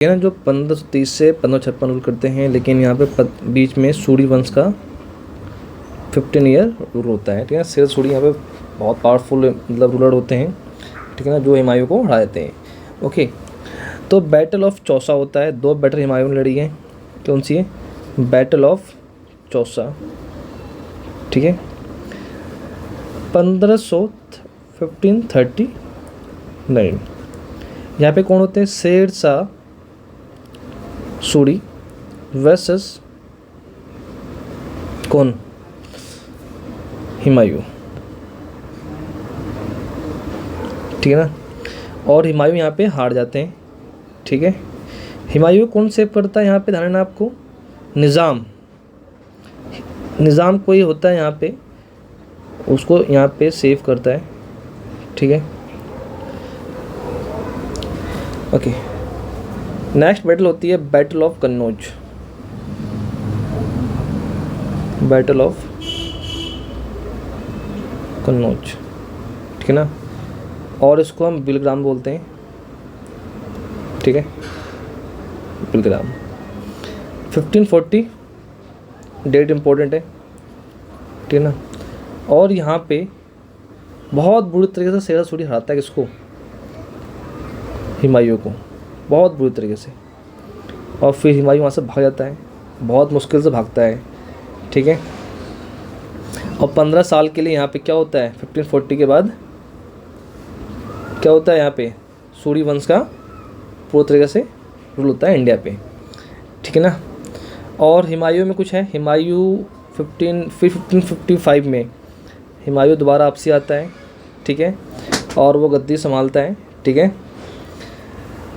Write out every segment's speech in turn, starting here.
है ना, जो 1530 से 1556 रूल करते हैं, लेकिन यहाँ पे बीच में सूरी वंश का 15 ईयर रूल होता है। ठीक है, शेर सूरी यहाँ पे बहुत पावरफुल मतलब रूलर होते हैं। ठीक है ना, जो हुमायूं को हरा देते हैं। ओके, तो बैटल ऑफ चौसा होता है। 2 बैटल हुमायूं ने लड़ी है। कौन सी है? Battle of Chausa. ठीक है, 1539। यहाँ पे कौन होते हैं? शेर शाह सूरी वर्सेस कौन? हुमायूं। ठीक है ना, और हुमायूं यहाँ पे हार जाते हैं। ठीक है, हुमायूं कौन सेव करता है यहाँ पे? ध्यान रखना आपको, निज़ाम कोई होता है यहाँ पे, उसको यहाँ पे सेव करता है। ठीक है, ओके। नेक्स्ट बैटल होती है battle of Kannauj. Battle of Kannauj, ठीक है ना, और इसको हम बिलग्राम बोलते हैं। ठीक है, बिलग्राम 1540 डेट इम्पोर्टेंट है। ठीक है ना, और यहाँ पे बहुत बुरी तरीके से शेर सूरी हराता है किसको? हुमायूं को, बहुत बुरी तरीके से। और फिर हुमायूं वहाँ से भाग जाता है, बहुत मुश्किल से भागता है। ठीक है, और 15 साल के लिए यहाँ पे क्या होता है? 1540 के बाद क्या होता है? यहाँ पे सूरी वंश का पूरी तरीके से रूल होता है इंडिया पे। ठीक है ना, और हुमायूं में कुछ है। हुमायूं 1555 में हुमायूं दोबारा वापसी आता है। ठीक है, और वो गद्दी संभालता है। ठीक है,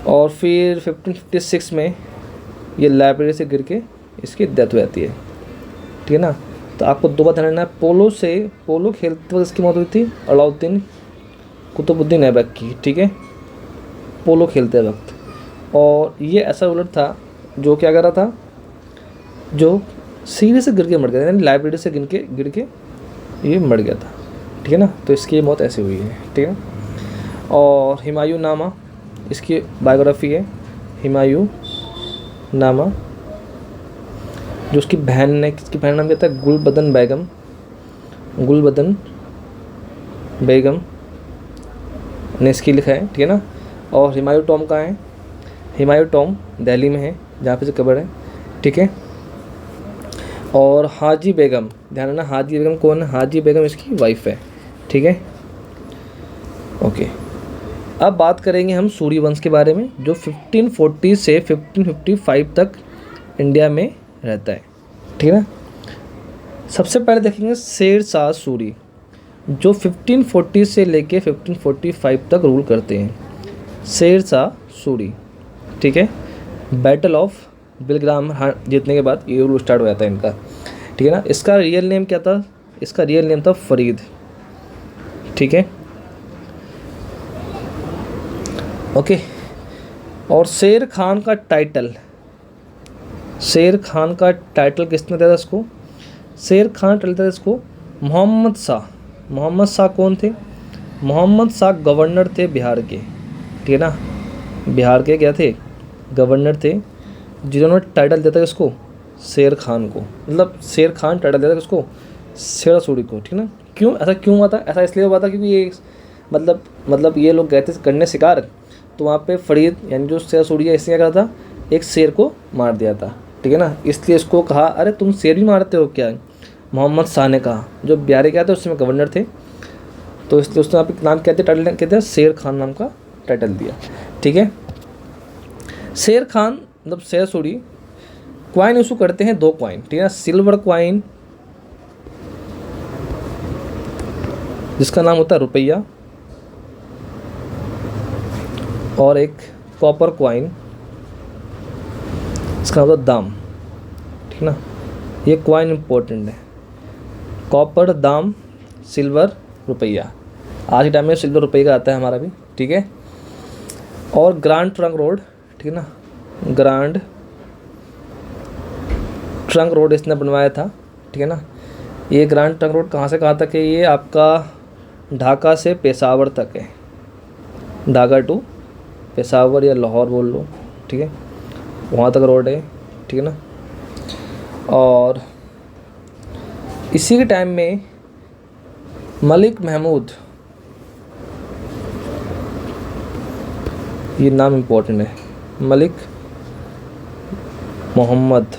और फिर 1556 में ये लाइब्रेरी से गिर के इसकी डेथ हो जाती है। ठीक है ना, तो आपको 2 बात ध्यान रखना है। पोलो खेलते वक्त इसकी मौत हुई थी अलाउद्दीन कुतुबुद्दीन ऐबक की। ठीक है, पोलो खेलते वक्त। और ये ऐसा रूलर था जो क्या कर रहा था, जो सीढ़ी से गिर के मर गया, यानी लाइब्रेरी से गिर के ये मर गया था। ठीक है ना, तो इसकी मौत ऐसी हुई है। ठीक है, और हुमायूं नामा इसकी बायोग्राफी है। हुमायूं नामा, जो उसकी बहन ने, किसकी बहन नाम क्या था? गुलबदन बेगम ने इसकी लिखा है। ठीक है ना, और हुमायूं टॉम कहाँ है? हुमायूं टॉम दिल्ली में है, जहाँ पे से कब्र है। ठीक है, और हाजी बेगम, ध्यान रखना, हाजी बेगम कौन है? हाजी बेगम इसकी वाइफ है। ठीक है, ओके। अब बात करेंगे हम सूरी वंश के बारे में, जो 1540 से 1555 तक इंडिया में रहता है। ठीक है ना, सबसे पहले देखेंगे शेर शाह सूरी, जो 1540 से लेके 1545 तक रूल करते हैं। शेर शाह सूरी, ठीक है, बैटल ऑफ बिलग्राम जीतने के बाद ये रूल स्टार्ट हो जाता है इनका। ठीक है ना, इसका रियल नेम क्या था? इसका रियल नेम था फरीद। ठीक है, ओके। और शेर खान का टाइटल किसने दिया था इसको? शेर खान टाइटल था इसको मोहम्मद शाह। मोहम्मद शाह कौन थे? मोहम्मद शाह गवर्नर थे बिहार के। ठीक है ना, बिहार के क्या थे? गवर्नर थे, जिन्होंने टाइटल दिया था इसको शेर खान को, मतलब शेर खान टाइटल दिया था इसको शेर सूरी को। ठीक है ना, क्यों ऐसा क्यों हुआ था? ऐसा इसलिए हुआ था क्योंकि ये मतलब ये लोग गए थे करने शिकार, तो वहाँ पे फरीद यानी जो शेर सूरी है इसने क्या करा था? एक शेर को मार दिया था। ठीक है ना, इसलिए इसको कहा अरे तुम शेर भी मारते हो क्या? मोहम्मद शाह ने कहा, जो बिहार के थे उसमें गवर्नर थे, तो इसलिए उसने आप नाम कहते टाइटल कहते हैं शेर खान नाम का टाइटल दिया। ठीक है, शेर खान मतलब शेर सूरी क्वाइन इशू करते हैं 2 क्वाइन। ठीक है ना, सिल्वर क्वाइन जिसका नाम होता है रुपया, और एक कॉपर क्वाइन इसका नाम होता है दाम। ठीक है ना, ये क्वाइन इंपॉर्टेंट है, कॉपर, दाम, सिल्वर, रुपया। आज के टाइम में सिल्वर रुपये का आता है हमारा भी। ठीक है, और ग्रांड ट्रंक रोड। ठीक है ना, ग्रांड ट्रंक रोड इसने बनवाया था। ठीक है ना, ये ग्रांड ट्रंक रोड कहाँ से कहाँ तक है? ये आपका ढाका से पेशावर तक है, ढाका टू पेशावर या लाहौर बोल लो। ठीक है, वहाँ तक रोड है, ठीक है ना। और इसी के टाइम में मलिक महमूद, ये नाम इम्पोर्टेंट है, मलिक मोहम्मद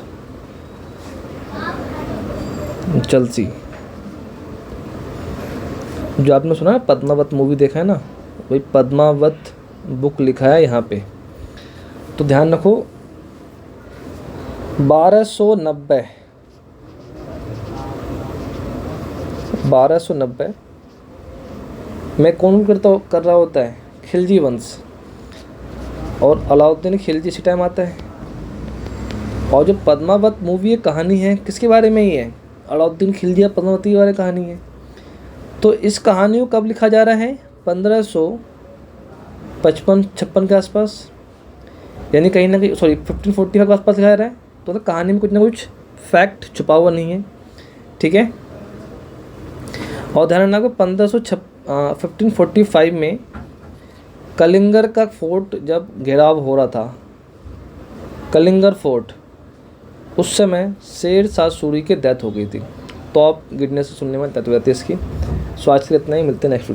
जलसी, जो आपने सुना है पद्मावत मूवी देखा है ना, वही पद्मावत बुक लिखा है यहाँ पे। तो ध्यान रखो 1290 में कौन कर रहा होता है, खिलजी वंश, और अलाउद्दीन खिलजी इसी टाइम आता है। और जो पद्मावत मूवी है कहानी है किसके बारे में ही है, अलाउद्दीन खिलजी या पद्मावती के बारे में कहानी है। तो इस कहानी को कब लिखा जा रहा है, 1555-56 के आसपास, यानी कहीं ना कहीं 1545 के आसपास लिखा जा रहा है। तो कहानी में कुछ ना कुछ फैक्ट छुपा हुआ नहीं है, ठीक है। और ध्यान रखना को 1545 में कलिंगर का फोर्ट जब घेराव हो रहा था, कलिंगर फोर्ट, उस समय शेर शाह सूरी की डेथ हो गई थी। तो आप गिरने से सुनने में डेथ हो जाती है इसकी। सो आज के लिए इतना ही, मिलते हैं नेक्स्ट।